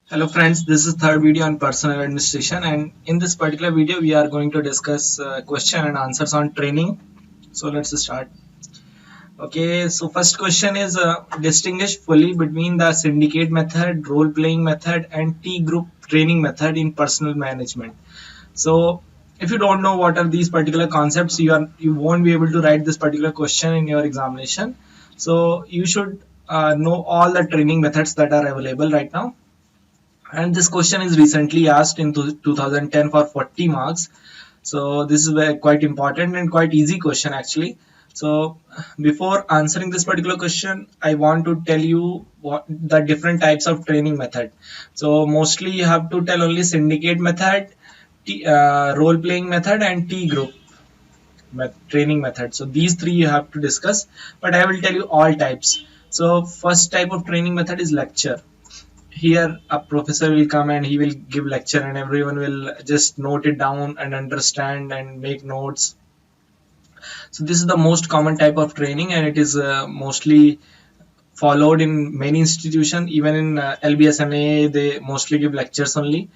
Hello friends, this is third video on personal administration, and in this particular video we are going to discuss question and answers on training. So let's start. Okay, so first question is distinguish fully between the syndicate method, role playing method and T group training method in personal management. So if you don't know what are these particular concepts, you won't be able to write this particular question in your examination. So you should know all the training methods that are available right now, and this question is recently asked in 2010 for 40 marks. So this is quite important and quite easy question actually. So before answering this particular question, I want to tell you what the different types of training method. So mostly you have to tell only syndicate method, role playing method and T group training method. So these three you have to discuss, but I will tell you all types. So first type of training method is lecture. Here a professor will come and he will give lecture and everyone will just note it down and understand and make notes. So this is the most common type of training, and it is mostly followed in many institutions. Even in LBSNA they mostly give lectures only.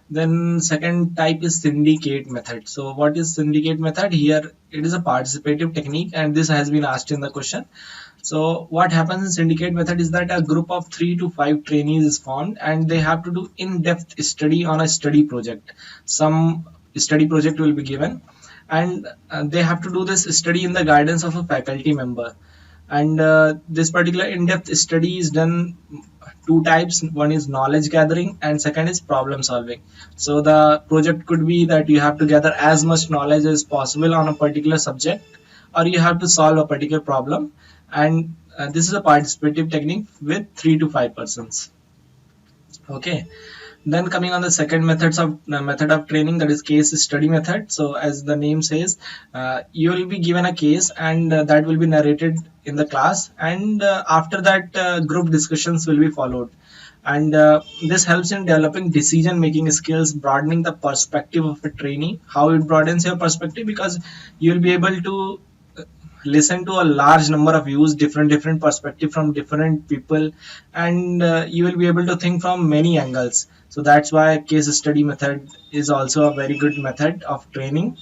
Then second type is syndicate method. So what is syndicate method? Here it is a participative technique, and this has been asked in the question. So what happens in syndicate method is that a group of 3 to 5 trainees is formed and they have to do in-depth study on a study project. Some study project will be given, and they have to do this study in the guidance of a faculty member. And this particular in-depth study is done two types. One is knowledge gathering and second is problem solving. So the project could be that you have to gather as much knowledge as possible on a particular subject, or you have to solve a particular problem. And this is a participative technique with 3 to 5 persons. Okay, then coming on the second method of training, that is case study method. So as the name says, you will be given a case, and that will be narrated in the class, and after that group discussions will be followed. And this helps in developing decision making skills, broadening the perspective of a trainee. How it broadens your perspective? Because you will be able to listen to a large number of views, different perspective from different people, and you will be able to think from many angles. So that's why case study method is also a very good method of training.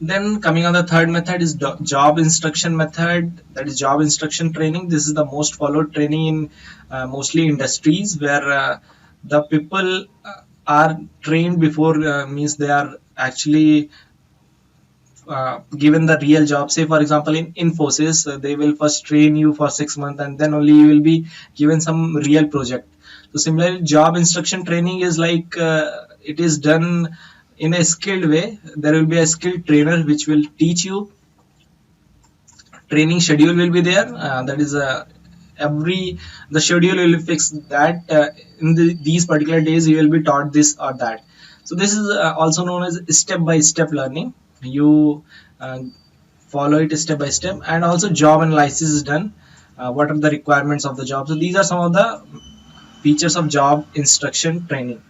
Then coming on the third method is job instruction method, that is job instruction training. This is the most followed training in mostly industries, where the people are trained before, means they are actually given the real job. Say for example in Infosys, they will first train you for 6 months and then only you will be given some real project. So similarly job instruction training is like it is done in a skilled way. There will be a skilled trainer which will teach you. Training schedule will be there, that is every the schedule will be fixed that in these particular days you will be taught this or that. So this is also known as step by step learning. You uh, follow it step by step, and also job analysis is done. What are the requirements of the job? So these are some of the features of job instruction training.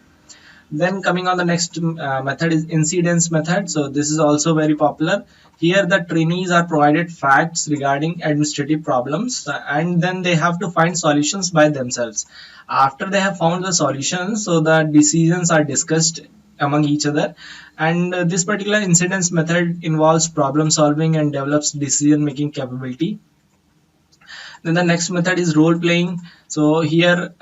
Then coming on the next method is incidence method. So this is also very popular. Here the trainees are provided facts regarding administrative problems, and then they have to find solutions by themselves. After they have found the solutions, so the decisions are discussed among each other. And this particular incidence method involves problem solving and develops decision making capability. Then the next method is role playing. So here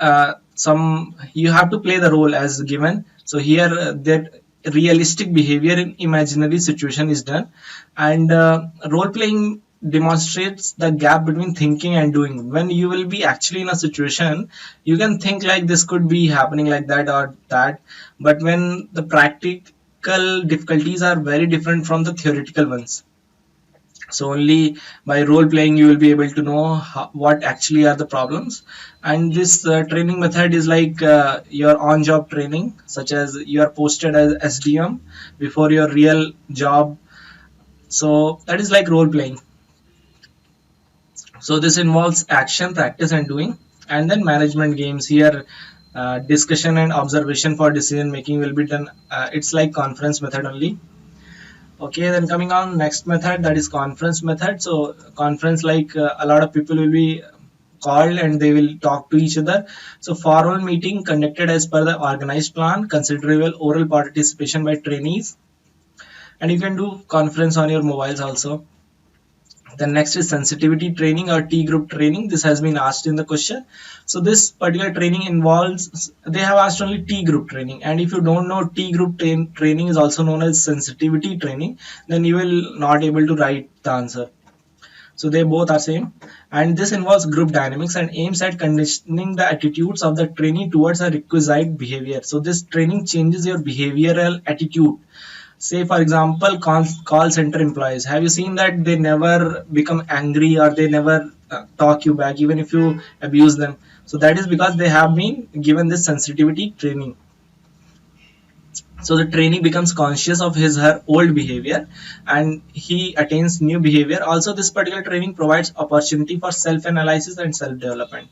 some you have to play the role as given. So here that realistic behavior in imaginary situation is done, and role playing demonstrates the gap between thinking and doing. When you will be actually in a situation, you can think like this could be happening like that or that, but when the practical difficulties are very different from the theoretical ones. So only by role playing you will be able to know what actually are the problems. And this training method is like your on job training, such as you are posted as SDM before your real job. So that is like role playing. So this involves action, practice and doing. And then management games, here discussion and observation for decision making will be done. It's like conference method only. Okay, then coming on next method, that is conference method. So conference, like a lot of people will be called and they will talk to each other. So formal meeting conducted as per the organized plan, considerable oral participation by trainees, and you can do conference on your mobiles also. Then next is sensitivity training or T group training. This has been asked in the question. So this particular training involves, they have asked only T group training. And if you don't know, T group training is also known as sensitivity training, then you will not able to write the answer. So they both are same. And this involves group dynamics and aims at conditioning the attitudes of the trainee towards a requisite behavior. So this training changes your behavioral attitude. Say for example, call center employees, have you seen that they never become angry or they never talk you back even if you abuse them? So that is because they have been given this sensitivity training. So the trainee becomes conscious of his her old behavior and he attains new behavior. Also this particular training provides opportunity for self analysis and self development.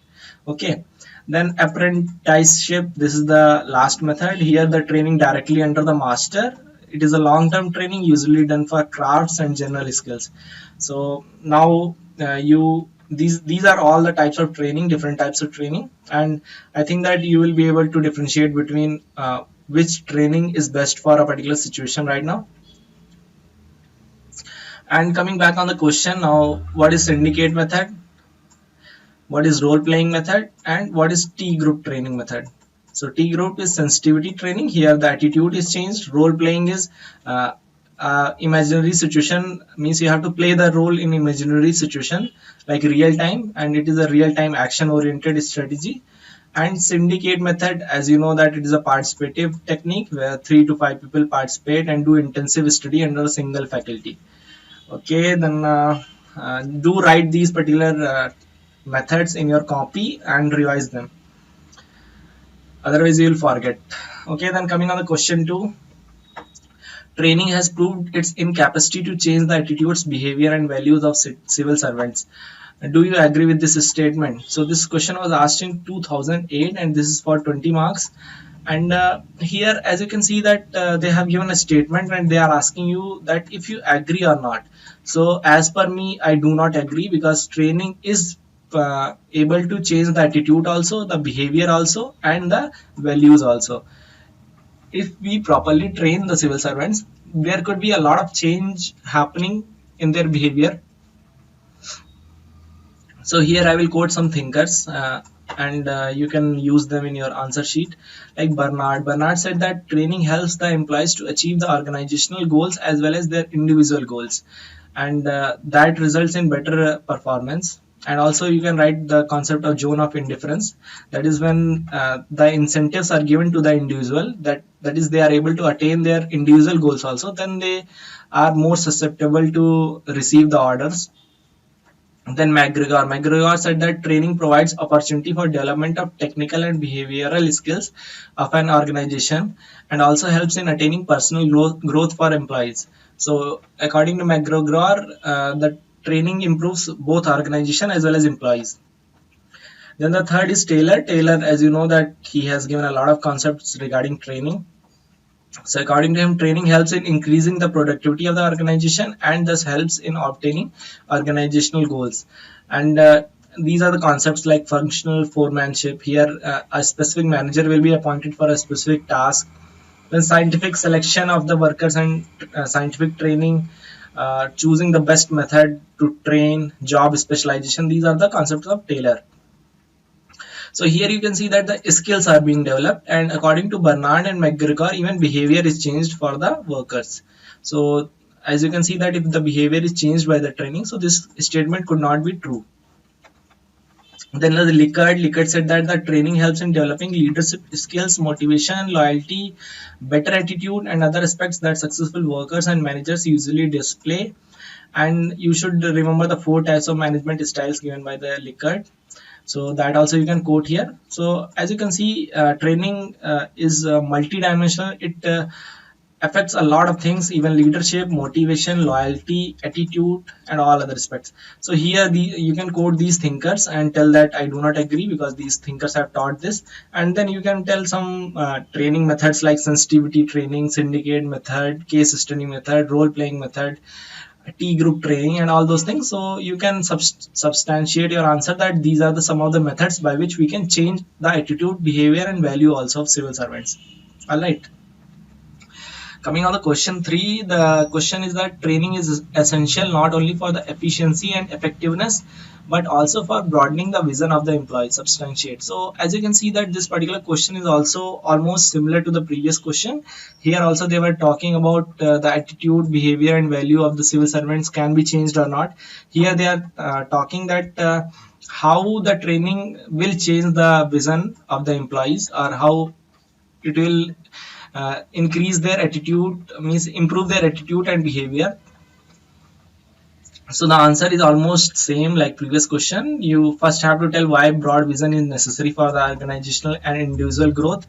Okay, then apprenticeship, this is the last method. Here the training directly under the master. It is a long-term training usually done for crafts and general skills. So now you these are all the types of training, different types of training, and I think that you will be able to differentiate between which training is best for a particular situation right now. And coming back on the question now, what is syndicate method, what is role playing method, and what is T group training method? So T group is sensitivity training. Here the attitude is changed. Role playing is imaginary situation, means you have to play the role in imaginary situation like real time, and it is a real time action oriented strategy. And syndicate method, as you know that it is a participative technique where 3 to 5 people participate and do intensive study under a single faculty. Okay, then do write these particular methods in your copy and revise them, otherwise you will forget. Okay, then coming on the question 2, training has proved its incapacity to change the attitudes, behavior and values of civil servants. Do you agree with this statement? So this question was asked in 2008 and this is for 20 marks. And here as you can see that they have given a statement and they are asking you that if you agree or not. So as per me, I do not agree, because training is able to change the attitude also, the behavior also, and the values also. If we properly train the civil servants, there could be a lot of change happening in their behavior. So here I will quote some thinkers and you can use them in your answer sheet. Like Bernard said that training helps the employees to achieve the organizational goals as well as their individual goals, and that results in better performance. And also you can write the concept of zone of indifference. That is when the incentives are given to the individual, that is they are able to attain their individual goals also, then they are more susceptible to receive the orders. Then McGregor said that training provides opportunity for development of technical and behavioral skills of an organization and also helps in attaining personal growth for employees. So according to McGregor, the training improves both organization as well as employees. Then the third is Taylor. Taylor, as you know that he has given a lot of concepts regarding training. So according to him, training helps in increasing the productivity of the organization and thus helps in obtaining organizational goals. And these are the concepts like functional foremanship. Here, a specific manager will be appointed for a specific task. Then scientific selection of the workers and scientific training, choosing the best method to train, job specialization. These are the concepts of Taylor. So here you can see that the skills are being developed, and according to Bernard and McGregor, even behavior is changed for the workers. So as you can see that if the behavior is changed by the training, so this statement could not be true. Then the Likert said that the training helps in developing leadership skills, motivation, loyalty, better attitude, and other aspects that successful workers and managers usually display. And you should remember the 4 types of management styles given by the Likert. So that also you can quote here. So as you can see, training is multidimensional. It affects a lot of things, even leadership, motivation, loyalty, attitude, and all other aspects. So here you can quote these thinkers and tell that I do not agree because these thinkers have taught this. And then you can tell some training methods like sensitivity training, syndicate method, case study method, role playing method, T group training and all those things. So you can substantiate your answer that these are the some of the methods by which we can change the attitude, behavior and value also of civil servants. All right. Coming on the question 3, the question is that training is essential not only for the efficiency and effectiveness but also for broadening the vision of the employee. Substantiate. So as you can see that this particular question is also almost similar to the previous question. Here also they were talking about the attitude, behavior and value of the civil servants can be changed or not. Here they are talking that how the training will change the vision of the employees, or how it will increase their attitude, means improve their attitude and behavior. So the answer is almost same like previous question. You first have to tell why broad vision is necessary for the organizational and individual growth.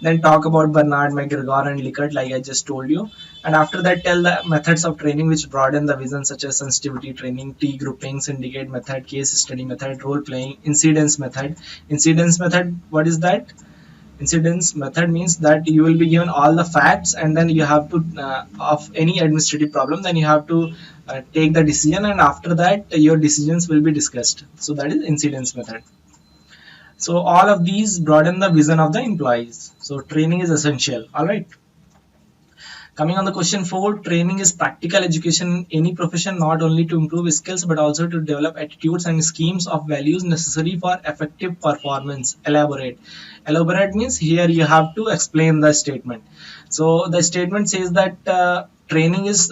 Then talk about Bernard, McGregor and Likert like I just told you. And after that tell the methods of training which broaden the vision, such as sensitivity training, T grouping, syndicate method, case study method, role playing, incidence method. Incidence method, what is that? Incidence method means that you will be given all the facts and then you have to of any administrative problem, then you have to take the decision, and after that your decisions will be discussed. So that is incidence method. So all of these broaden the vision of the employees. So training is essential. All right. Coming on the question 4, training is practical education in any profession, not only to improve skills but also to develop attitudes and schemes of values necessary for effective performance. Elaborate. Elaborate means here you have to explain the statement. So the statement says that training is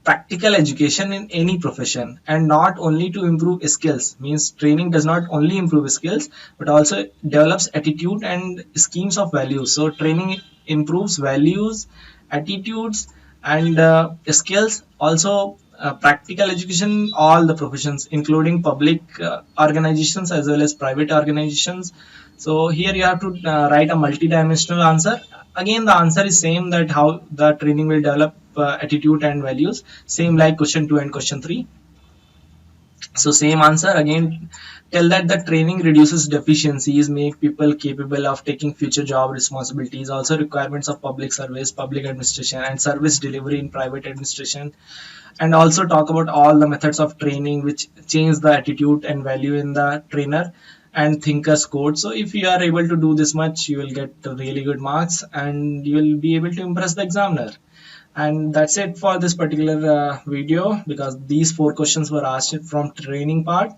practical education in any profession and not only to improve skills. Means training does not only improve skills but also develops attitude and schemes of values. So training improves values, attitudes and skills. Also practical education, all the professions including public organizations as well as private organizations. So here you have to write a multi-dimensional answer. Again the answer is same, that how the training will develop attitude and values, same like question 2 and question 3. So same answer again. Tell that the training reduces deficiencies, make people capable of taking future job responsibilities. Also requirements of public service, public administration and service delivery in private administration. And also talk about all the methods of training which change the attitude and value in the trainer and thinkers code. So if you are able to do this much, you will get really good marks and you will be able to impress the examiner. And that's it for this particular video, because these 4 questions were asked from training part.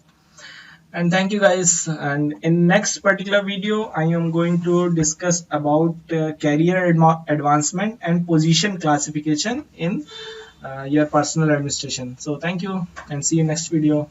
And thank you guys, and in next particular video I am going to discuss about career advancement and position classification in your personal administration. So thank you and see you next video.